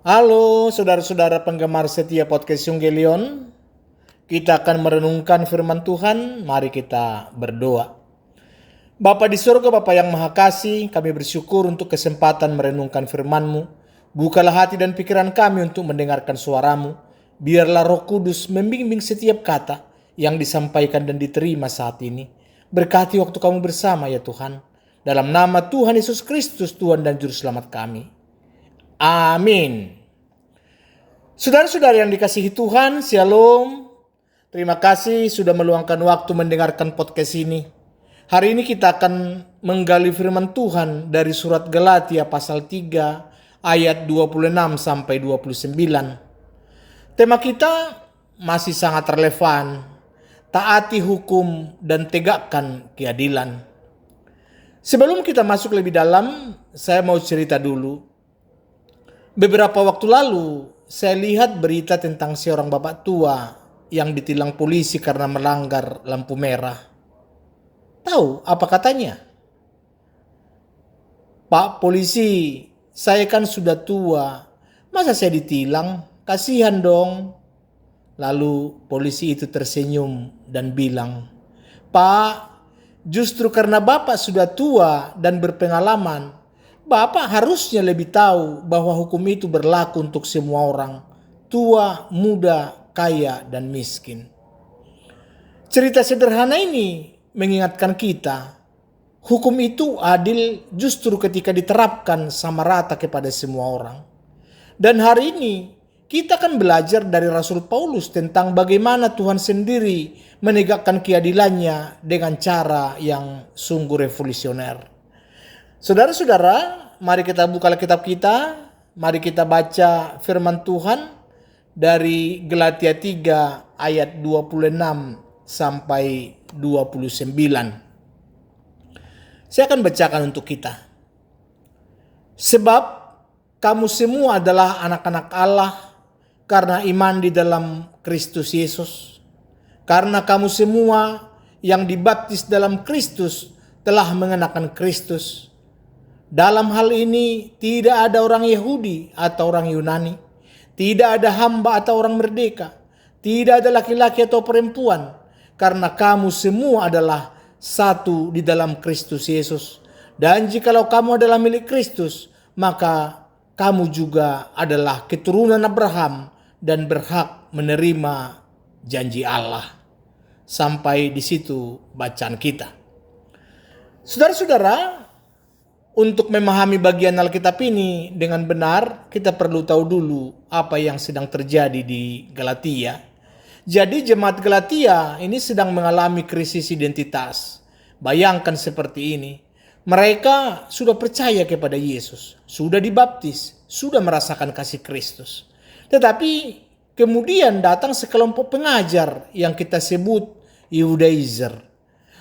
Halo saudara-saudara penggemar setia podcast Sunggelion. Kita akan merenungkan firman Tuhan. Mari kita berdoa. Bapa di surga, Bapa yang Maha Kasih, kami bersyukur untuk kesempatan merenungkan firman-Mu. Bukalah hati dan pikiran kami untuk mendengarkan suara-Mu. Biarlah Roh Kudus membimbing setiap kata yang disampaikan dan diterima saat ini. Berkati waktu kami bersama ya Tuhan. Dalam nama Tuhan Yesus Kristus, Tuhan dan Juru Selamat kami. Amin. Saudara-saudara yang dikasihi Tuhan, Shalom. Terima kasih sudah meluangkan waktu mendengarkan podcast ini. Hari ini kita akan menggali firman Tuhan dari surat Galatia pasal 3 ayat 26 sampai 29. Tema kita masih sangat relevan, taati hukum dan tegakkan keadilan. Sebelum kita masuk lebih dalam, saya mau cerita dulu. Beberapa waktu lalu, saya lihat berita tentang seorang bapak tua yang ditilang polisi karena melanggar lampu merah. Tahu apa katanya? Pak polisi, saya kan sudah tua, masa saya ditilang? Kasihan dong. Lalu polisi itu tersenyum dan bilang, Pak, justru karena Bapak sudah tua dan berpengalaman, Bapak harusnya lebih tahu bahwa hukum itu berlaku untuk semua orang, tua, muda, kaya, dan miskin. Cerita sederhana ini mengingatkan kita, hukum itu adil justru ketika diterapkan sama rata kepada semua orang. Dan hari ini kita akan belajar dari Rasul Paulus tentang bagaimana Tuhan sendiri menegakkan keadilannya dengan cara yang sungguh revolusioner. Saudara-saudara, mari kita buka Alkitab kita, mari kita baca firman Tuhan dari Galatia 3 ayat 26 sampai 29. Saya akan bacakan untuk kita. Sebab kamu semua adalah anak-anak Allah karena iman di dalam Kristus Yesus. Karena kamu semua yang dibaptis dalam Kristus telah mengenakan Kristus. Dalam hal ini tidak ada orang Yahudi atau orang Yunani, tidak ada hamba atau orang merdeka, tidak ada laki-laki atau perempuan, karena kamu semua adalah satu di dalam Kristus Yesus. Dan jikalau kamu adalah milik Kristus, maka kamu juga adalah keturunan Abraham dan berhak menerima janji Allah. Sampai di situ bacaan kita. Saudara-saudara, untuk memahami bagian Alkitab ini dengan benar, kita perlu tahu dulu apa yang sedang terjadi di Galatia. Jadi jemaat Galatia ini sedang mengalami krisis identitas. Bayangkan seperti ini. Mereka sudah percaya kepada Yesus, sudah dibaptis, sudah merasakan kasih Kristus. Tetapi kemudian datang sekelompok pengajar yang kita sebut Judaizer.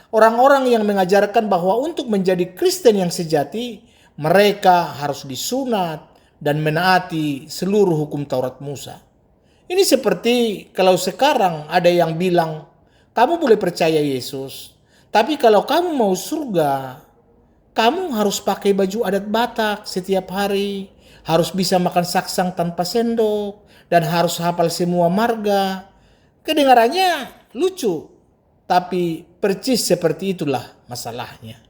Orang-orang yang mengajarkan bahwa untuk menjadi Kristen yang sejati, mereka harus disunat dan menaati seluruh hukum Taurat Musa. Ini seperti kalau sekarang ada yang bilang, kamu boleh percaya Yesus, tapi kalau kamu mau surga, kamu harus pakai baju adat Batak setiap hari, harus bisa makan saksang tanpa sendok, dan harus hafal semua marga. Kedengarannya lucu, tapi percis seperti itulah masalahnya.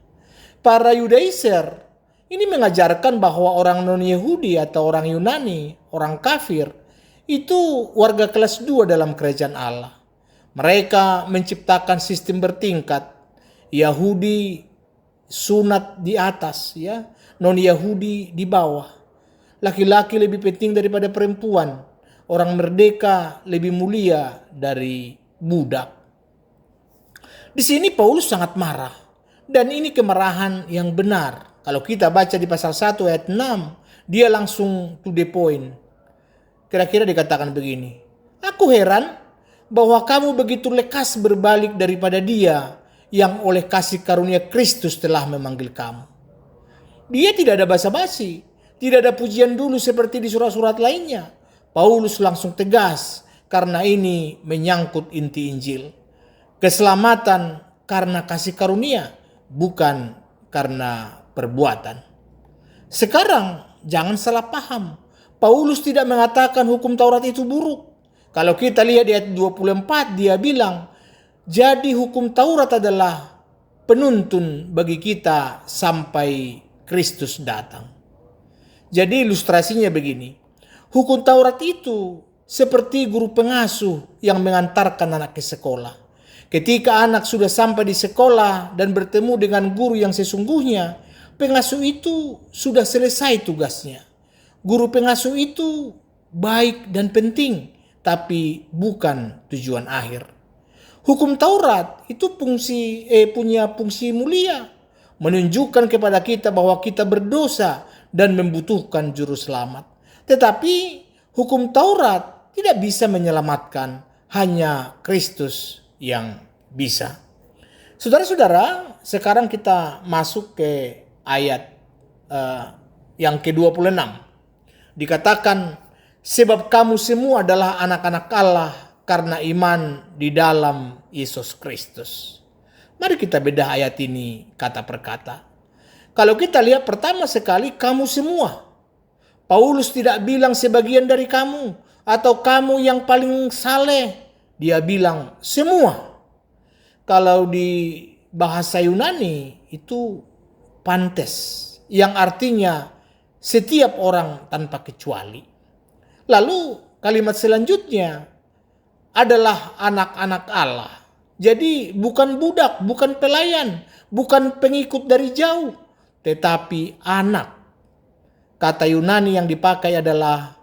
Para Judaizer ini mengajarkan bahwa orang non-Yahudi atau orang Yunani, orang kafir, itu warga kelas 2 dalam kerajaan Allah. Mereka menciptakan sistem bertingkat. Yahudi sunat di atas, ya, non-Yahudi di bawah. Laki-laki lebih penting daripada perempuan. Orang merdeka lebih mulia dari budak. Di sini Paulus sangat marah. Dan ini kemarahan yang benar. Kalau kita baca di pasal 1 ayat 6, dia langsung to the point. Kira-kira dikatakan begini, aku heran bahwa kamu begitu lekas berbalik daripada dia yang oleh kasih karunia Kristus telah memanggil kamu. Dia tidak ada basa-basi, tidak ada pujian dulu seperti di surat-surat lainnya. Paulus langsung tegas karena ini menyangkut inti Injil. Keselamatan karena kasih karunia, bukan karena perbuatan. Sekarang jangan salah paham. Paulus tidak mengatakan hukum Taurat itu buruk. Kalau kita lihat di ayat 24, dia bilang, jadi hukum Taurat adalah penuntun bagi kita sampai Kristus datang. Jadi ilustrasinya begini, hukum Taurat itu seperti guru pengasuh yang mengantarkan anak ke sekolah. Ketika anak sudah sampai di sekolah dan bertemu dengan guru yang sesungguhnya, pengasuh itu sudah selesai tugasnya. Guru pengasuh itu baik dan penting, tapi bukan tujuan akhir. Hukum Taurat itu punya fungsi mulia, menunjukkan kepada kita bahwa kita berdosa dan membutuhkan juru selamat. Tetapi hukum Taurat tidak bisa menyelamatkan, hanya Kristus yang bisa. Saudara-saudara, sekarang kita masuk ke ayat yang ke-26. Dikatakan, sebab kamu semua adalah anak-anak Allah karena iman di dalam Yesus Kristus. Mari kita bedah ayat ini kata per kata. Kalau kita lihat pertama sekali, kamu semua. Paulus tidak bilang sebagian dari kamu atau kamu yang paling saleh. Dia bilang semua. Kalau di bahasa Yunani itu pantes, yang artinya setiap orang tanpa kecuali. Lalu kalimat selanjutnya adalah anak-anak Allah. Jadi bukan budak, bukan pelayan, bukan pengikut dari jauh, tetapi anak. Kata Yunani yang dipakai adalah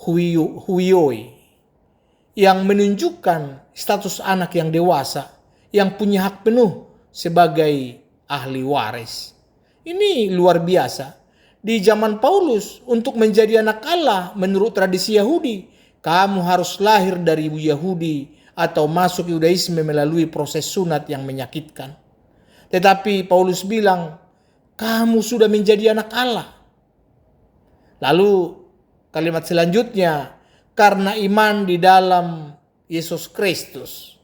huioi, yang menunjukkan status anak yang dewasa, yang punya hak penuh sebagai ahli waris. Ini luar biasa. Di zaman Paulus, untuk menjadi anak Allah menurut tradisi Yahudi, kamu harus lahir dari Yahudi atau masuk Yudaisme melalui proses sunat yang menyakitkan. Tetapi Paulus bilang, kamu sudah menjadi anak Allah. Lalu kalimat selanjutnya, karena iman di dalam Yesus Kristus.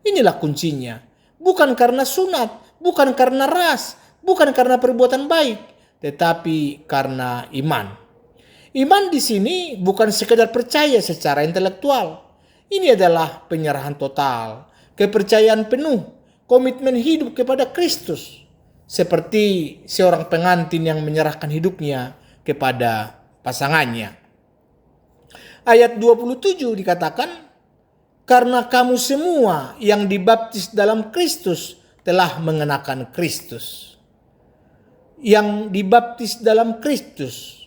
Inilah kuncinya. Bukan karena sunat, bukan karena ras, bukan karena perbuatan baik, tetapi karena iman. Iman di sini bukan sekedar percaya secara intelektual. Ini adalah penyerahan total, kepercayaan penuh, komitmen hidup kepada Kristus. Seperti seorang pengantin yang menyerahkan hidupnya kepada pasangannya. Ayat 27 dikatakan, karena kamu semua yang dibaptis dalam Kristus telah mengenakan Kristus. Yang dibaptis dalam Kristus.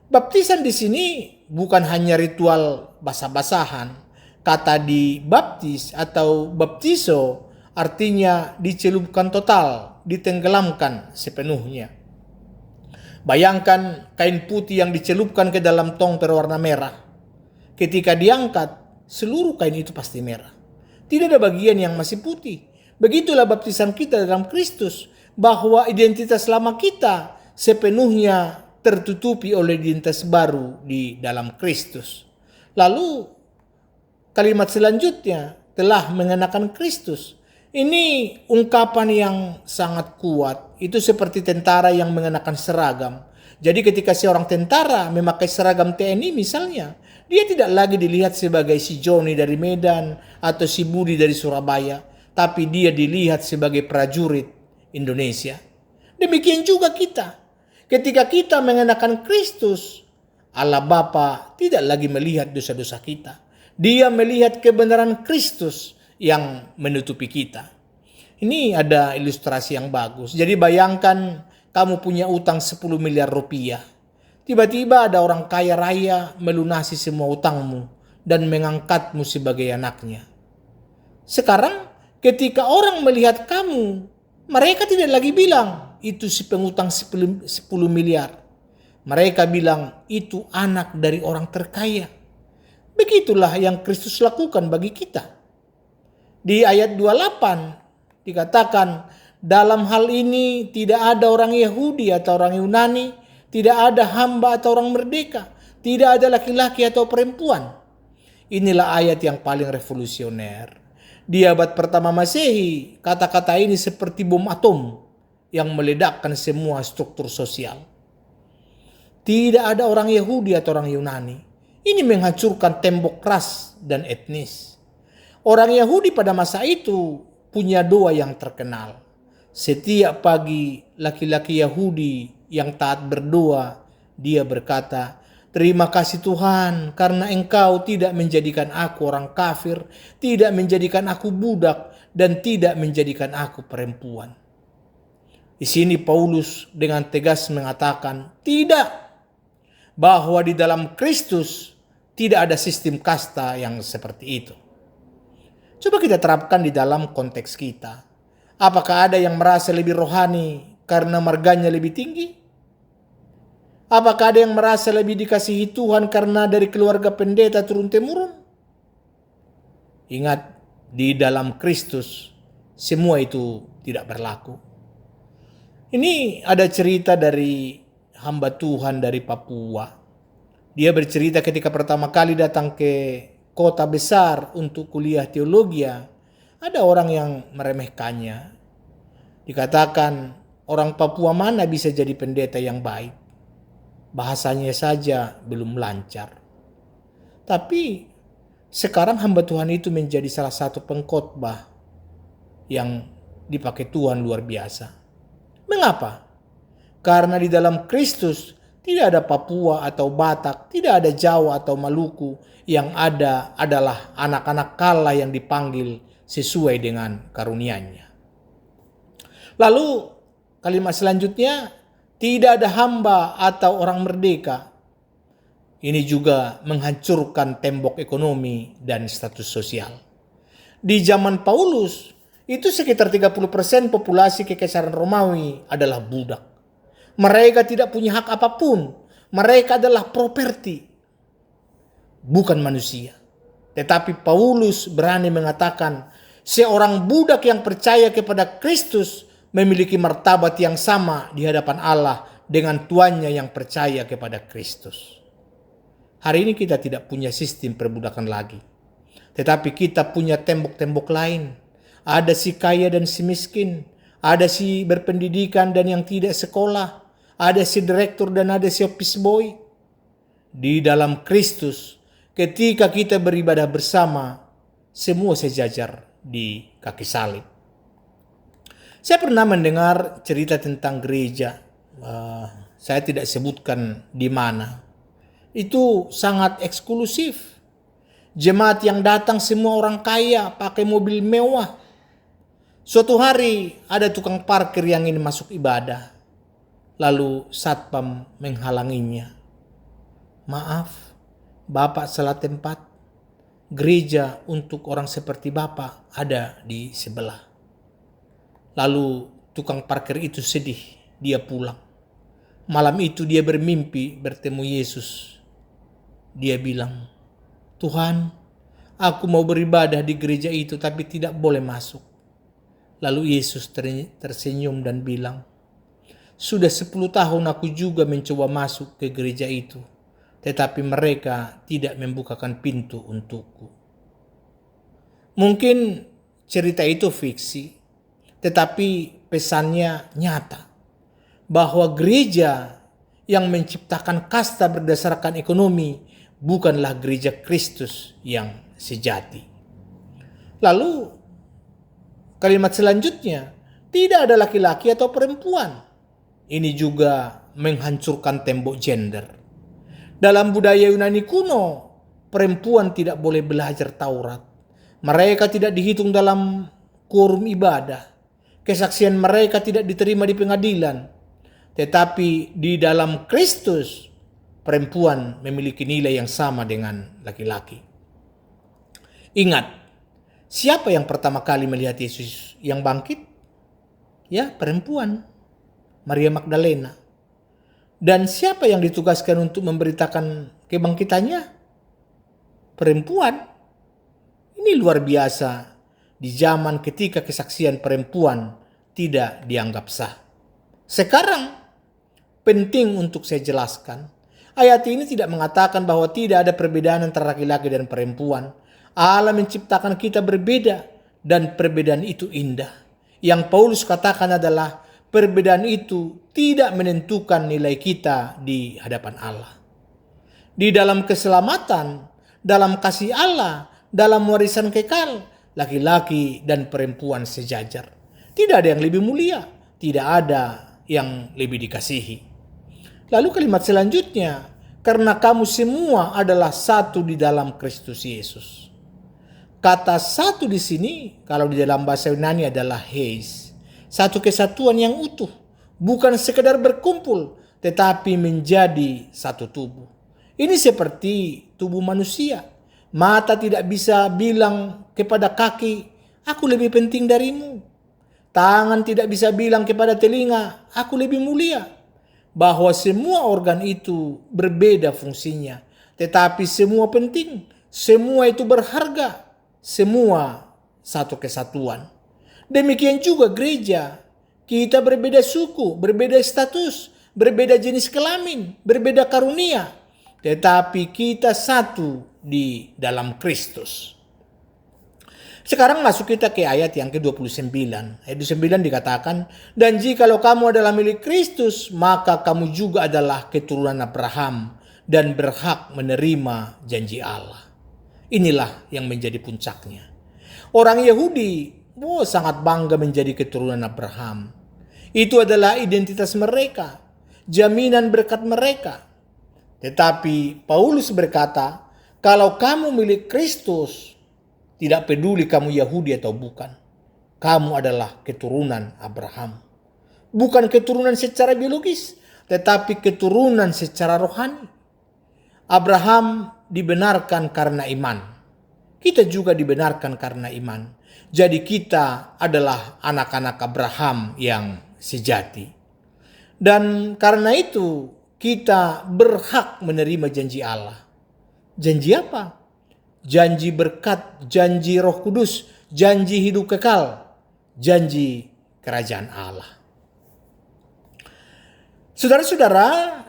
Baptisan di sini bukan hanya ritual basah-basahan. Kata dibaptis atau baptiso artinya dicelupkan total, ditenggelamkan sepenuhnya. Bayangkan kain putih yang dicelupkan ke dalam tong berwarna merah. Ketika diangkat, seluruh kain itu pasti merah. Tidak ada bagian yang masih putih. Begitulah baptisan kita dalam Kristus, bahwa identitas lama kita sepenuhnya tertutupi oleh identitas baru di dalam Kristus. Lalu kalimat selanjutnya, telah mengenakan Kristus. Ini ungkapan yang sangat kuat. Itu seperti tentara yang mengenakan seragam. Jadi ketika seorang tentara memakai seragam TNI misalnya, dia tidak lagi dilihat sebagai si Joni dari Medan atau si Budi dari Surabaya, tapi dia dilihat sebagai prajurit Indonesia. Demikian juga kita. Ketika kita mengenakan Kristus, Allah Bapa tidak lagi melihat dosa-dosa kita. Dia melihat kebenaran Kristus yang menutupi kita. Ini ada ilustrasi yang bagus. Jadi bayangkan kamu punya utang 10 miliar rupiah. Tiba-tiba ada orang kaya raya melunasi semua utangmu dan mengangkatmu sebagai anaknya. Sekarang ketika orang melihat kamu, mereka tidak lagi bilang itu si pengutang 10 miliar. Mereka bilang itu anak dari orang terkaya. Begitulah yang Kristus lakukan bagi kita. Di ayat 28 dikatakan, dalam hal ini tidak ada orang Yahudi atau orang Yunani, tidak ada hamba atau orang merdeka, tidak ada laki-laki atau perempuan. Inilah ayat yang paling revolusioner. Di abad pertama Masehi, kata-kata ini seperti bom atom yang meledakkan semua struktur sosial. Tidak ada orang Yahudi atau orang Yunani. Ini menghancurkan tembok ras dan etnis. Orang Yahudi pada masa itu punya doa yang terkenal. Setiap pagi laki-laki Yahudi yang taat berdoa, dia berkata, "Terima kasih Tuhan karena Engkau tidak menjadikan aku orang kafir, tidak menjadikan aku budak, dan tidak menjadikan aku perempuan." Di sini Paulus dengan tegas mengatakan, tidak, bahwa di dalam Kristus tidak ada sistem kasta yang seperti itu. Coba kita terapkan di dalam konteks kita. Apakah ada yang merasa lebih rohani karena marganya lebih tinggi? Apakah ada yang merasa lebih dikasihi Tuhan karena dari keluarga pendeta turun-temurun? Ingat, di dalam Kristus semua itu tidak berlaku. Ini ada cerita dari hamba Tuhan dari Papua. Dia bercerita ketika pertama kali datang ke kota besar untuk kuliah teologi, ada orang yang meremehkannya. Dikatakan, orang Papua mana bisa jadi pendeta yang baik? Bahasanya saja belum lancar. Tapi sekarang hamba Tuhan itu menjadi salah satu pengkhotbah yang dipakai Tuhan luar biasa. Mengapa? Karena di dalam Kristus tidak ada Papua atau Batak, tidak ada Jawa atau Maluku, yang ada adalah anak-anak Allah yang dipanggil sesuai dengan karunia-Nya. Lalu kalimat selanjutnya, tidak ada hamba atau orang merdeka. Ini juga menghancurkan tembok ekonomi dan status sosial. Di zaman Paulus, itu sekitar 30% populasi Kekaisaran Romawi adalah budak. Mereka tidak punya hak apapun. Mereka adalah properti, bukan manusia. Tetapi Paulus berani mengatakan, seorang budak yang percaya kepada Kristus memiliki martabat yang sama di hadapan Allah dengan tuannya yang percaya kepada Kristus. Hari ini kita tidak punya sistem perbudakan lagi. Tetapi kita punya tembok-tembok lain. Ada si kaya dan si miskin. Ada si berpendidikan dan yang tidak sekolah. Ada si direktur dan ada si office boy. Di dalam Kristus, ketika kita beribadah bersama, semua sejajar di kaki salib. Saya pernah mendengar cerita tentang gereja. Saya tidak sebutkan di mana. Itu sangat eksklusif. Jemaat yang datang semua orang kaya, pakai mobil mewah. Suatu hari ada tukang parkir yang ingin masuk ibadah. Lalu satpam menghalanginya. "Maaf, Bapak salah tempat. Gereja untuk orang seperti Bapak ada di sebelah." Lalu tukang parkir itu sedih, dia pulang. Malam itu dia bermimpi bertemu Yesus. Dia bilang, "Tuhan, aku mau beribadah di gereja itu tapi tidak boleh masuk." Lalu Yesus tersenyum dan bilang, "Sudah 10 tahun aku juga mencoba masuk ke gereja itu, tetapi mereka tidak membukakan pintu untukku." Mungkin cerita itu fiksi, tetapi pesannya nyata. Bahwa gereja yang menciptakan kasta berdasarkan ekonomi bukanlah gereja Kristus yang sejati. Lalu kalimat selanjutnya, tidak ada laki-laki atau perempuan. Ini juga menghancurkan tembok gender. Dalam budaya Yunani kuno, perempuan tidak boleh belajar Taurat. Mereka tidak dihitung dalam quorum ibadah. Kesaksian mereka tidak diterima di pengadilan. Tetapi di dalam Kristus, perempuan memiliki nilai yang sama dengan laki-laki. Ingat, siapa yang pertama kali melihat Yesus yang bangkit? Ya, perempuan, Maria Magdalena. Dan siapa yang ditugaskan untuk memberitakan kebangkitannya? Perempuan. Ini luar biasa di zaman ketika kesaksian perempuan tidak dianggap sah. Sekarang penting untuk saya jelaskan. Ayat ini tidak mengatakan bahwa tidak ada perbedaan antara laki-laki dan perempuan. Allah menciptakan kita berbeda dan perbedaan itu indah. Yang Paulus katakan adalah perbedaan itu tidak menentukan nilai kita di hadapan Allah. Di dalam keselamatan, dalam kasih Allah, dalam warisan kekal, laki-laki dan perempuan sejajar. Tidak ada yang lebih mulia, tidak ada yang lebih dikasihi. Lalu kalimat selanjutnya, karena kamu semua adalah satu di dalam Kristus Yesus. Kata satu di sini, kalau di dalam bahasa Yunani adalah heis. Satu kesatuan yang utuh, bukan sekedar berkumpul, tetapi menjadi satu tubuh. Ini seperti tubuh manusia. Mata tidak bisa bilang kepada kaki, aku lebih penting darimu. Tangan tidak bisa bilang kepada telinga, aku lebih mulia. Bahwa semua organ itu berbeda fungsinya, tetapi semua penting, semua itu berharga, semua satu kesatuan. Demikian juga gereja, kita berbeda suku, berbeda status, berbeda jenis kelamin, berbeda karunia, tetapi kita satu di dalam Kristus. Sekarang masuk kita ke ayat yang ke-29. Ayat 29 dikatakan, dan jikalau kamu adalah milik Kristus, maka kamu juga adalah keturunan Abraham dan berhak menerima janji Allah. Inilah yang menjadi puncaknya. Orang Yahudi sangat bangga menjadi keturunan Abraham. Itu adalah identitas mereka, jaminan berkat mereka. Tetapi Paulus berkata, kalau kamu milik Kristus, tidak peduli kamu Yahudi atau bukan, kamu adalah keturunan Abraham. Bukan keturunan secara biologis, tetapi keturunan secara rohani. Abraham dibenarkan karena iman. Kita juga dibenarkan karena iman. Jadi kita adalah anak-anak Abraham yang sejati. Dan karena itu kita berhak menerima janji Allah. Janji apa? Janji berkat, janji Roh Kudus, janji hidup kekal, janji kerajaan Allah. Saudara-saudara,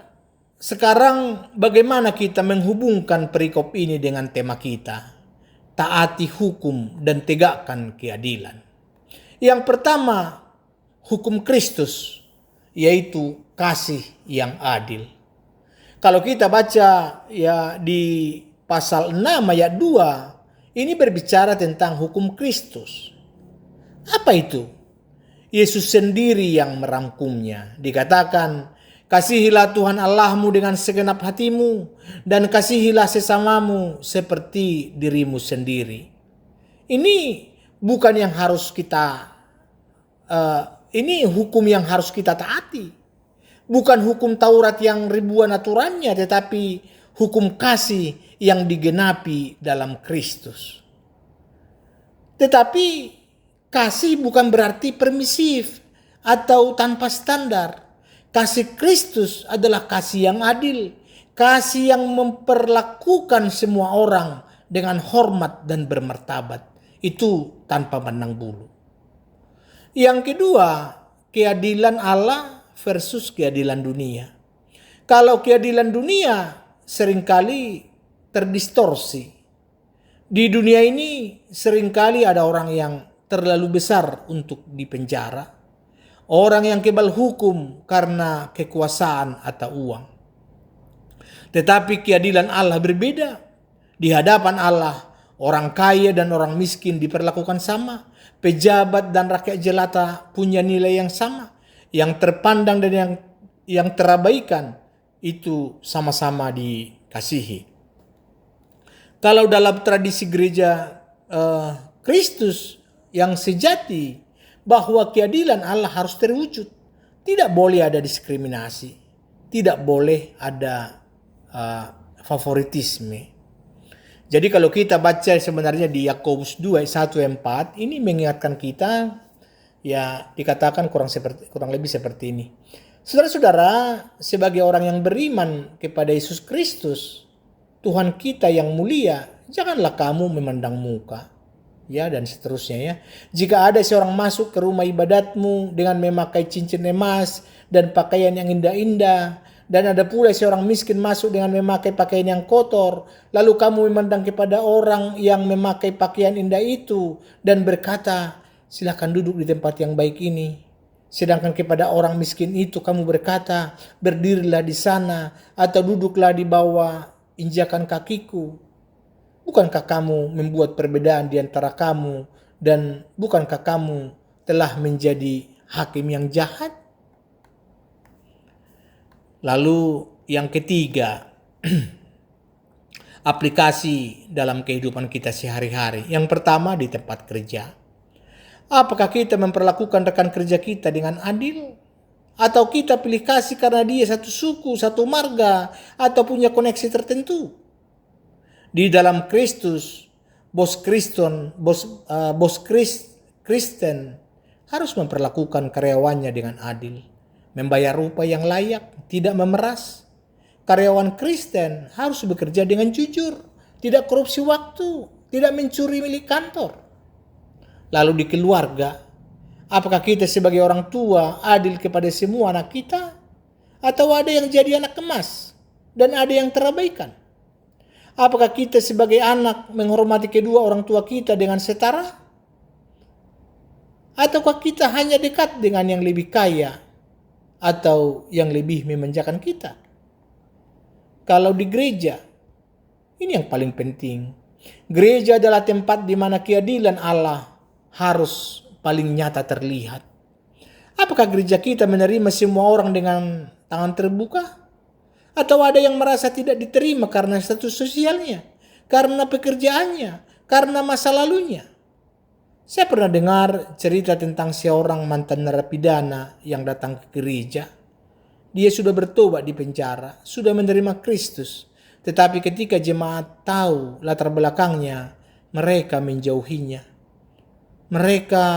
sekarang bagaimana kita menghubungkan perikop ini dengan tema kita? Taati hukum dan tegakkan keadilan. Yang pertama, hukum Kristus, yaitu kasih yang adil. Kalau kita baca ya di pasal 6 ayat 2, ini berbicara tentang hukum Kristus. Apa itu? Yesus sendiri yang merangkumnya. Dikatakan, kasihilah Tuhan Allahmu dengan segenap hatimu, dan kasihilah sesamamu seperti dirimu sendiri. Ini bukan yang harus kita, ini hukum yang harus kita taati. Bukan hukum Taurat yang ribuan aturannya, tetapi hukum kasih yang digenapi dalam Kristus. Tetapi kasih bukan berarti permisif atau tanpa standar. Kasih Kristus adalah kasih yang adil, kasih yang memperlakukan semua orang dengan hormat dan bermartabat. Itu tanpa pandang bulu. Yang kedua, keadilan Allah versus keadilan dunia. Kalau keadilan dunia seringkali terdistorsi. Di dunia ini seringkali ada orang yang terlalu besar untuk dipenjara. Orang yang kebal hukum karena kekuasaan atau uang. Tetapi keadilan Allah berbeda. Di hadapan Allah, orang kaya dan orang miskin diperlakukan sama. Pejabat dan rakyat jelata punya nilai yang sama. Yang terpandang dan yang terabaikan itu sama-sama dikasihi. Kalau dalam tradisi gereja Kristus yang sejati, bahwa keadilan Allah harus terwujud. Tidak boleh ada diskriminasi. Tidak boleh ada favoritisme. Jadi kalau kita baca sebenarnya di Yakobus 2 ayat 1-4, ini mengingatkan kita, ya dikatakan kurang lebih seperti ini. Saudara-saudara, sebagai orang yang beriman kepada Yesus Kristus, Tuhan kita yang mulia, janganlah kamu memandang muka. Ya, dan seterusnya ya. Jika ada seorang masuk ke rumah ibadatmu dengan memakai cincin emas dan pakaian yang indah-indah, dan ada pula seorang miskin masuk dengan memakai pakaian yang kotor, lalu kamu memandang kepada orang yang memakai pakaian indah itu dan berkata, silakan duduk di tempat yang baik ini. Sedangkan kepada orang miskin itu kamu berkata, berdirilah di sana atau duduklah di bawah injakan kakiku. Bukankah kamu membuat perbedaan di antara kamu dan bukankah kamu telah menjadi hakim yang jahat? Lalu yang ketiga, aplikasi dalam kehidupan kita sehari-hari. Yang pertama di tempat kerja. Apakah kita memperlakukan rekan kerja kita dengan adil? Atau kita pilih kasih karena dia satu suku, satu marga, atau punya koneksi tertentu? Di dalam Kristus, bos Kristen harus memperlakukan karyawannya dengan adil, membayar upah yang layak, tidak memeras. Karyawan Kristen harus bekerja dengan jujur, tidak korupsi waktu, tidak mencuri milik kantor. Lalu di keluarga, apakah kita sebagai orang tua adil kepada semua anak kita? Atau ada yang jadi anak emas dan ada yang terabaikan? Apakah kita sebagai anak menghormati kedua orang tua kita dengan setara? Ataukah kita hanya dekat dengan yang lebih kaya atau yang lebih memanjakan kita? Kalau di gereja, ini yang paling penting. Gereja adalah tempat di mana keadilan Allah harus paling nyata terlihat. Apakah gereja kita menerima semua orang dengan tangan terbuka? Atau ada yang merasa tidak diterima karena status sosialnya, karena pekerjaannya, karena masa lalunya? Saya pernah dengar cerita tentang seorang mantan narapidana yang datang ke gereja. Dia sudah bertobat di penjara, sudah menerima Kristus. Tetapi ketika jemaat tahu latar belakangnya, mereka menjauhinya. Mereka,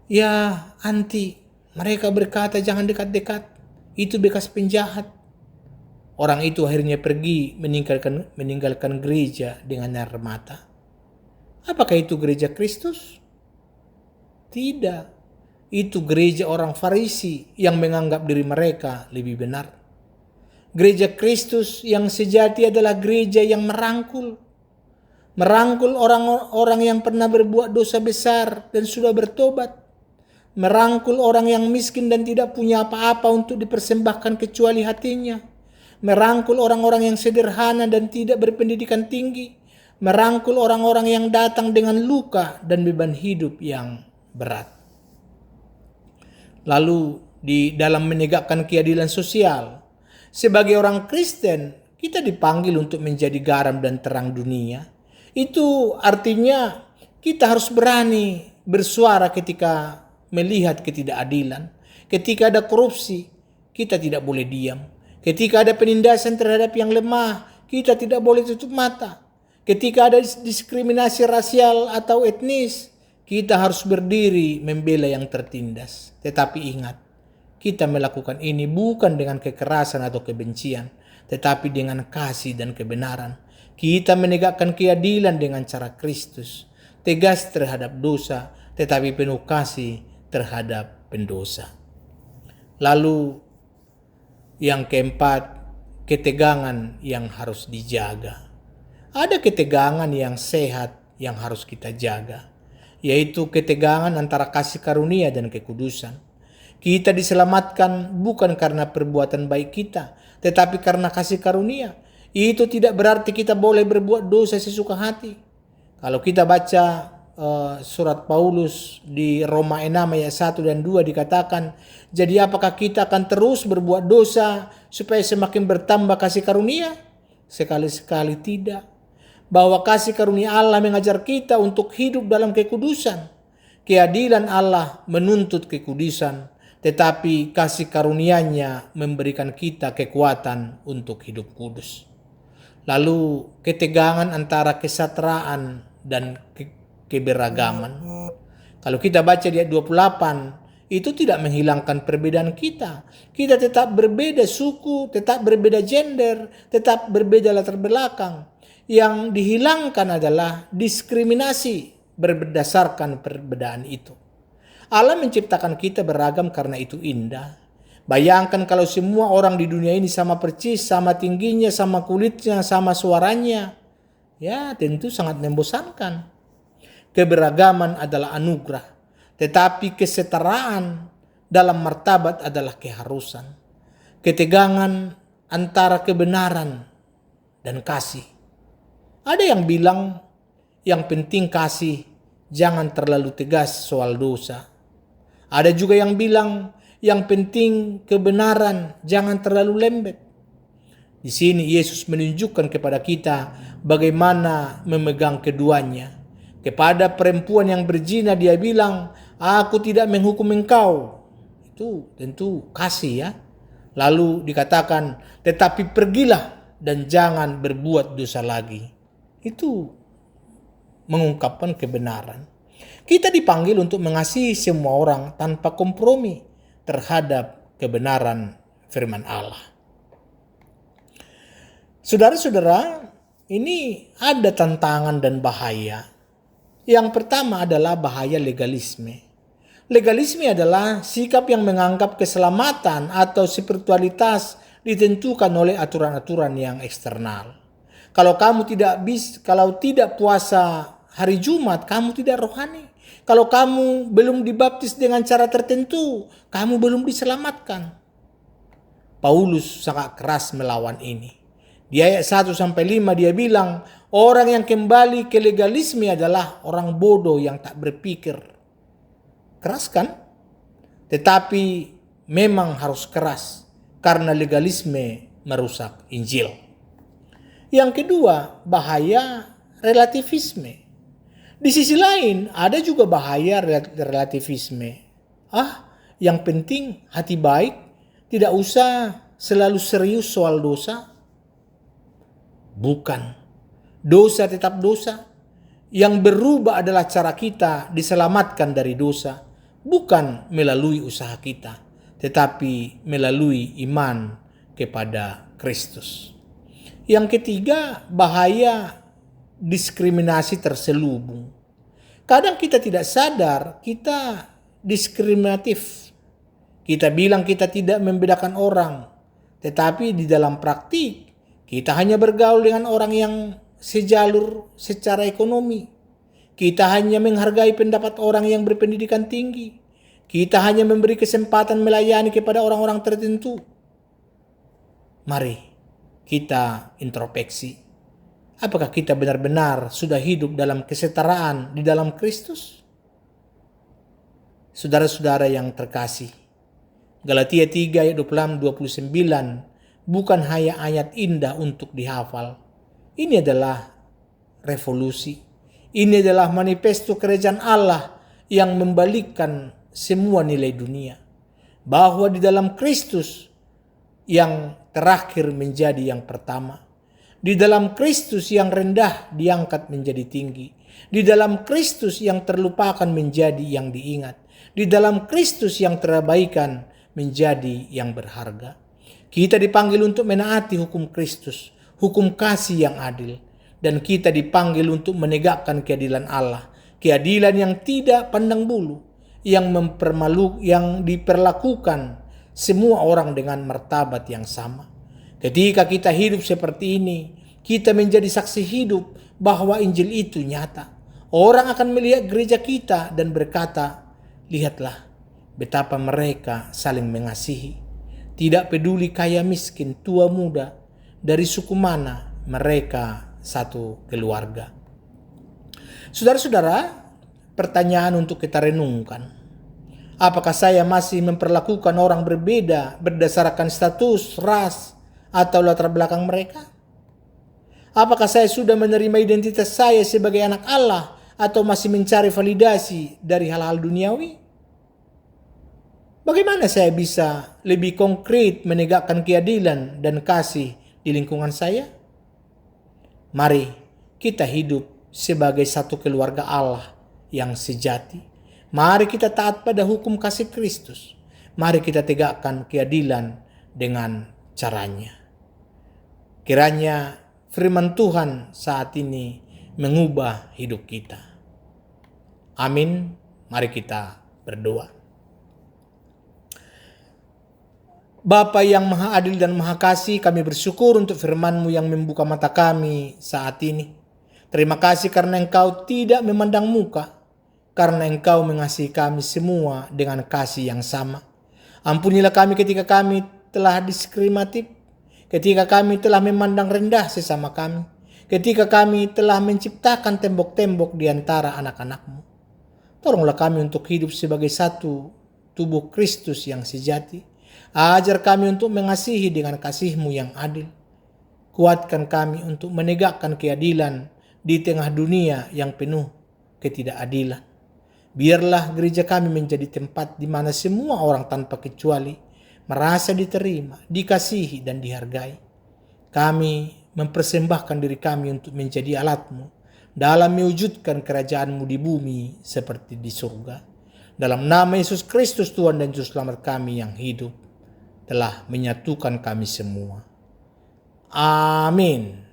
ya anti. Mereka berkata jangan dekat-dekat, itu bekas penjahat. Orang itu akhirnya pergi meninggalkan gereja dengan air mata. Apakah itu gereja Kristus? Tidak. Itu gereja orang Farisi yang menganggap diri mereka lebih benar. Gereja Kristus yang sejati adalah gereja yang merangkul orang-orang yang pernah berbuat dosa besar dan sudah bertobat. Merangkul orang yang miskin dan tidak punya apa-apa untuk dipersembahkan kecuali hatinya. Merangkul orang-orang yang sederhana dan tidak berpendidikan tinggi. Merangkul orang-orang yang datang dengan luka dan beban hidup yang berat. Lalu di dalam menegakkan keadilan sosial, sebagai orang Kristen, kita dipanggil untuk menjadi garam dan terang dunia. Itu artinya kita harus berani bersuara ketika melihat ketidakadilan. Ketika ada korupsi, kita tidak boleh diam. Ketika ada penindasan terhadap yang lemah, kita tidak boleh tutup mata. Ketika ada diskriminasi rasial atau etnis, kita harus berdiri membela yang tertindas. Tetapi ingat, kita melakukan ini bukan dengan kekerasan atau kebencian, tetapi dengan kasih dan kebenaran. Kita menegakkan keadilan dengan cara Kristus, tegas terhadap dosa, tetapi penuh kasih terhadap pendosa. Lalu yang keempat, ketegangan yang harus dijaga. Ada ketegangan yang sehat yang harus kita jaga, yaitu ketegangan antara kasih karunia dan kekudusan. Kita diselamatkan bukan karena perbuatan baik kita, tetapi karena kasih karunia. Itu tidak berarti kita boleh berbuat dosa sesuka hati. Kalau kita baca surat Paulus di Roma 6 ayat 1 dan 2 dikatakan, jadi apakah kita akan terus berbuat dosa supaya semakin bertambah kasih karunia? Sekali-sekali tidak. Bahwa kasih karunia Allah mengajar kita untuk hidup dalam kekudusan. Keadilan Allah menuntut kekudusan, tetapi kasih karunia-Nya memberikan kita kekuatan untuk hidup kudus. Lalu ketegangan antara kesetaraan dan keberagaman. Kalau kita baca di ayat 28, itu tidak menghilangkan perbedaan kita. Kita tetap berbeda suku, tetap berbeda gender, tetap berbeda latar belakang. Yang dihilangkan adalah diskriminasi berdasarkan perbedaan itu. Allah menciptakan kita beragam karena itu indah. Bayangkan kalau semua orang di dunia ini sama persis, sama tingginya, sama kulitnya, sama suaranya. Ya, tentu sangat membosankan. Keberagaman adalah anugerah. Tetapi kesetaraan dalam martabat adalah keharusan. Ketegangan antara kebenaran dan kasih. Ada yang bilang yang penting kasih, jangan terlalu tegas soal dosa. Ada juga yang bilang yang penting kebenaran, jangan terlalu lembek. Di sini Yesus menunjukkan kepada kita bagaimana memegang keduanya. Kepada perempuan yang berzina dia bilang, aku tidak menghukum engkau. Itu tentu kasih ya. Lalu dikatakan, tetapi pergilah dan jangan berbuat dosa lagi. Itu mengungkapkan kebenaran. Kita dipanggil untuk mengasihi semua orang tanpa kompromi terhadap kebenaran firman Allah. Saudara-saudara, ini ada tantangan dan bahaya. Yang pertama adalah bahaya legalisme. Legalisme adalah sikap yang menganggap keselamatan atau spiritualitas ditentukan oleh aturan-aturan yang eksternal. Kalau tidak puasa hari Jumat, kamu tidak rohani. Kalau kamu belum dibaptis dengan cara tertentu, kamu belum diselamatkan. Paulus sangat keras melawan ini. Di ayat 1-5 dia bilang, orang yang kembali ke legalisme adalah orang bodoh yang tak berpikir. Keras kan? Tetapi memang harus keras karena legalisme merusak Injil. Yang kedua, bahaya relativisme. Di sisi lain, ada juga bahaya relativisme. Yang penting hati baik, tidak usah selalu serius soal dosa. Bukan. Dosa tetap dosa. Yang berubah adalah cara kita diselamatkan dari dosa. Bukan melalui usaha kita, tetapi melalui iman kepada Kristus. Yang ketiga, bahaya diskriminasi terselubung. Kadang kita tidak sadar kita diskriminatif. Kita bilang kita tidak membedakan orang, tetapi di dalam praktik kita hanya bergaul dengan orang yang sejalur secara ekonomi. Kita hanya menghargai pendapat orang yang berpendidikan tinggi. Kita hanya memberi kesempatan melayani kepada orang-orang tertentu. Mari kita introspeksi. Apakah kita benar-benar sudah hidup dalam kesetaraan di dalam Kristus? Saudara-saudara yang terkasih, Galatia 3 ayat 26-29 bukan hanya ayat indah untuk dihafal. Ini adalah revolusi. Ini adalah manifesto kerajaan Allah yang membalikkan semua nilai dunia. Bahwa di dalam Kristus yang terakhir menjadi yang pertama. Di dalam Kristus yang rendah diangkat menjadi tinggi. Di dalam Kristus yang terlupakan menjadi yang diingat. Di dalam Kristus yang terabaikan menjadi yang berharga. Kita dipanggil untuk menaati hukum Kristus, hukum kasih yang adil. Dan kita dipanggil untuk menegakkan keadilan Allah. Keadilan yang tidak pandang bulu, yang diperlakukan semua orang dengan martabat yang sama. Ketika kita hidup seperti ini, kita menjadi saksi hidup bahwa Injil itu nyata. Orang akan melihat gereja kita dan berkata, lihatlah betapa mereka saling mengasihi. Tidak peduli kaya miskin, tua muda, dari suku mana, mereka satu keluarga. Saudara-saudara, pertanyaan untuk kita renungkan. Apakah saya masih memperlakukan orang berbeda berdasarkan status, ras, atau latar belakang mereka? Apakah saya sudah menerima identitas saya sebagai anak Allah atau masih mencari validasi dari hal-hal duniawi? Bagaimana saya bisa lebih konkret menegakkan keadilan dan kasih di lingkungan saya? Mari kita hidup sebagai satu keluarga Allah yang sejati. Mari kita taat pada hukum kasih Kristus. Mari kita tegakkan keadilan dengan caranya. Kiranya firman Tuhan saat ini mengubah hidup kita. Amin. Mari kita berdoa. Bapa yang maha adil dan maha kasih, kami bersyukur untuk firman-Mu yang membuka mata kami saat ini. Terima kasih karena Engkau tidak memandang muka. karena Engkau mengasihi kami semua dengan kasih yang sama. Ampunilah kami ketika kami telah diskriminatif, ketika kami telah memandang rendah sesama kami, ketika kami telah menciptakan tembok-tembok di antara anak-anak-Mu. Tolonglah kami untuk hidup sebagai satu tubuh Kristus yang sejati. Ajar kami untuk mengasihi dengan kasih-Mu yang adil. Kuatkan kami untuk menegakkan keadilan di tengah dunia yang penuh ketidakadilan. Biarlah gereja kami menjadi tempat di mana semua orang tanpa kecuali merasa diterima, dikasihi, dan dihargai. Kami mempersembahkan diri kami untuk menjadi alat-Mu dalam mewujudkan kerajaan-Mu di bumi seperti di surga. Dalam nama Yesus Kristus Tuhan dan Juru Selamat kami yang hidup, telah menyatukan kami semua. Amin.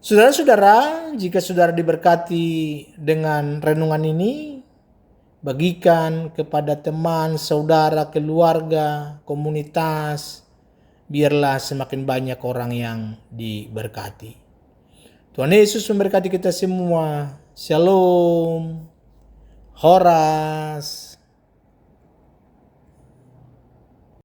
Saudara-saudara, jika saudara diberkati dengan renungan ini, bagikan kepada teman, saudara, keluarga, komunitas, biarlah semakin banyak orang yang diberkati. Tuhan Yesus memberkati kita semua. Shalom. Horas.